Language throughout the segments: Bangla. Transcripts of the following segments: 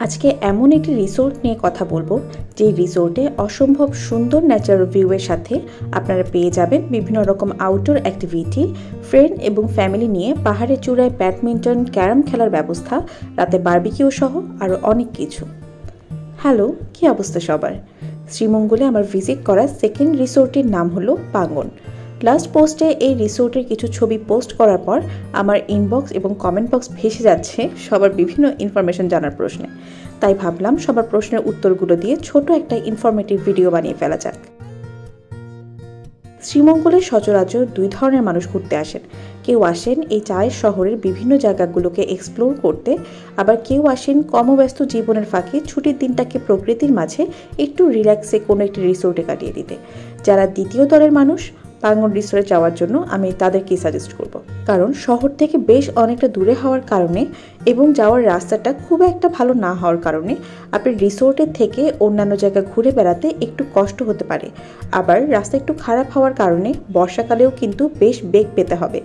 আজকে এমন একটি রিসোর্ট নিয়ে কথা বলবো যে রিসোর্টে অসম্ভব সুন্দর ন্যাচারাল ভিউয়ের সাথে আপনারা পেয়ে যাবেন বিভিন্ন রকম আউটডোর অ্যাক্টিভিটি, ফ্রেন্ড এবং ফ্যামিলি নিয়ে পাহাড়ের চূড়ায় ব্যাডমিন্টন, ক্যারাম খেলার ব্যবস্থা, রাতে বারবিকিউ সহ আরও অনেক কিছু। হ্যালো, কী অবস্থা সবার? শ্রীমঙ্গলে আমার ভিজিট করা সেকেন্ড রিসোর্টের নাম হলো পাঙ্গন। লাস্ট পোস্টে এই রিসোর্টের কিছু ছবি পোস্ট করার পর আমার ইনবক্স এবং কমেন্ট বক্স ভেসে যাচ্ছে সবার বিভিন্ন ইনফরমেশন জানার প্রশ্নে। তাই ভাবলাম সবার প্রশ্নের উত্তরগুলো দিয়ে ছোট একটা ইনফরমেটিভ ভিডিও বানিয়ে ফেলা যাক। শ্রীমঙ্গলে সচরাচর দুই ধরনের মানুষ ঘুরতে আসেন। কেউ আসেন এই চায়ের শহরের বিভিন্ন জায়গাগুলোকে এক্সপ্লোর করতে, আবার কেউ আসেন কর্মব্যস্ত জীবনের ফাঁকে ছুটির দিনটাকে প্রকৃতির মাঝে একটু রিল্যাক্সে কোনো একটি রিসোর্টে কাটিয়ে দিতে। যারা দ্বিতীয় দলের মানুষ, পাঙ্গন রিসোর্টে যাওয়ার জন্য আমি তাদেরকেই সাজেস্ট করব। কারণ শহর থেকে বেশ অনেকটা দূরে হওয়ার কারণে এবং যাওয়ার রাস্তাটা খুব একটা ভালো না হওয়ার কারণে আপনি রিসোর্টের থেকে অন্যান্য জায়গা ঘুরে বেড়াতে একটু কষ্ট হতে পারে। আবার রাস্তা একটু খারাপ হওয়ার কারণে বর্ষাকালেও কিন্তু বেশ বেগ পেতে হবে।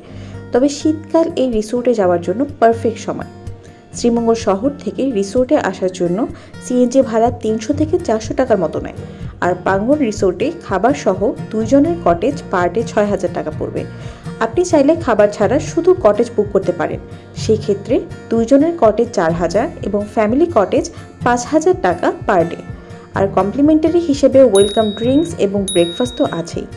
তবে শীতকাল এই রিসোর্টে যাওয়ার জন্য পারফেক্ট সময়। শ্রীমঙ্গল শহর থেকে রিসোর্টে আসার জন্য সিএনজি ভাড়া 300 থেকে 400 টাকার মতো নেয়। আর পাঙ্গন রিসোর্টে খাবার সহ দুইজনের কটেজ পার ডে 6000 টাকা পড়বে। আপনি চাইলে খাবার ছাড়া শুধু কটেজ বুক করতে পারেন। সেই ক্ষেত্রে দুইজনের কটেজ 4000 এবং ফ্যামিলি কটেজ 5000 টাকা পার ডে। আর কমপ্লিমেন্টারি হিসেবে ওয়েলকাম ড্রিঙ্কস এবং ব্রেকফাস্ট তো আছেই।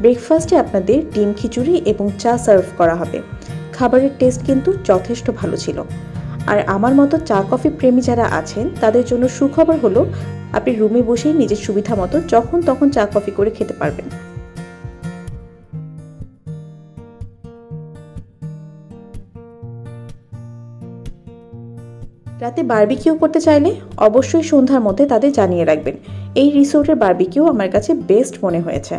ব্রেকফাস্টে আপনাদের ডিম খিচুড়ি এবং চা সার্ভ করা হবে। খাবারের টেস্ট কিন্তু যথেষ্ট ভালো ছিল। আর আমার মতো চা কফি প্রেমী যারা আছেন তাদের জন্য সুখবর হলো আপনি রুমে বসেই নিজের সুবিধা মতো যখন তখন চা কফি করে খেতে পারবেন। রাতে বারবিকিউ করতে চাইলে অবশ্যই সন্ধ্যার মধ্যে তাদের জানিয়ে রাখবেন। এই রিসোর্টের বারবিকিউ আমার কাছে বেস্ট মনে হয়েছে।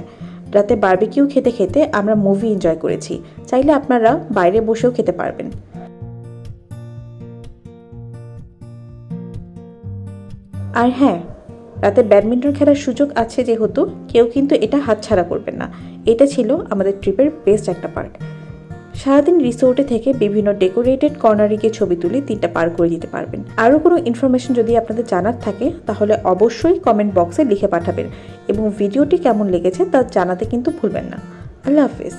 রাতে বারবিকিউ খেতে খেতে আমরা মুভি এনজয় করেছি। চাইলে আপনারা বাইরে বসেও খেতে পারবেন। আর হ্যাঁ, রাতে ব্যাডমিন্টন খেলার সুযোগ আছে যেহেতু কেউ কিন্তু এটা হাতছাড়া করবেন না। এটা ছিল আমাদের ট্রিপের বেস্ট একটা পার্ট। সারাদিন রিসোর্টে থেকে বিভিন্ন ডেকোরেটেড কর্নারে গিয়ে ছবি তুলে 3টা পার করে দিতে পারবেন। আরও কোনো ইনফরমেশন যদি আপনাদের জানার থাকে তাহলে অবশ্যই কমেন্ট বক্সে লিখে পাঠাবেন এবং ভিডিওটি কেমন লেগেছে তা জানাতে কিন্তু ভুলবেন না। আল্লাহ হাফেজ।